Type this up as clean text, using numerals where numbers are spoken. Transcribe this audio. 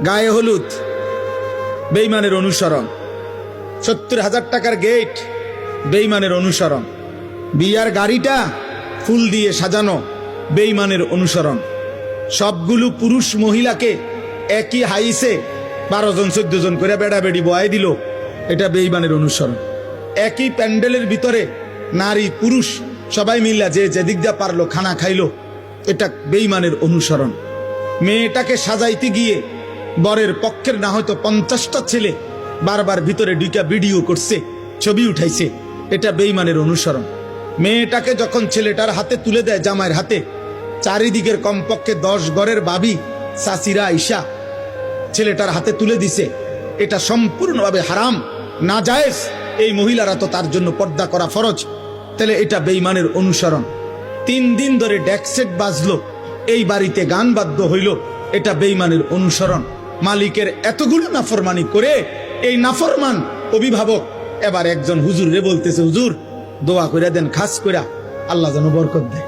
গায়ে হলুদ, বেঈমানের অনুসরণ। 70,000 টাকার গেট, বেঈমানের অনুসরণ। বিয়ার গাড়িটা ফুল দিয়ে সাজানো, বেঈমানের অনুসরণ। সবগুলো পুরুষ মহিলাকে একই হাইসে 12 জন 14 জন করে বেড়াবেড়ি বয়াই দিল, এটা বেঈমানের অনুসরণ। একই প্যান্ডেলের ভিতরে নারী পুরুষ সবাই মিল্লা যে যেদিক দিয়ে পারলো খানা খাইলো, এটা বেঈমানের অনুসরণ। মেয়েটাকে সাজাইতে গিয়ে বরের পক্ষের না হয়তো 50টা ছেলে বারবার ভিতরে ঢুকা ভিডিও করছে, ছবি উঠাইছে, এটা বেঈমানের অনুসরণ। মেয়েটাকে যখন ছেলেটার হাতে তুলে দেয়, জামাইয়ের হাতে, চারিদিকের কমপক্ষে 10 ঘরের ভাবি চাচিরা আইসা ছেলেটার হাতে তুলে দিছে, এটা সম্পূর্ণভাবে হারাম, নাজায়েজ। এই মহিলারা তো তার জন্য পর্দা করা ফরজ, তাহলে এটা বেঈমানের অনুসরণ। 3 দিন ধরে ডেকসেট বাজলো, এই বাড়িতে গান বাদ্য হইল, এটা বেঈমানের অনুসরণ। মালিকের এতগুলো নাফরমানি করে এই নাফরমান অভিভাবক এবার একজন হুজুর রে বলতেছে, হুজুর দোয়া করে দেন, খাস করে আল্লাহ যেন বরকত দেয়।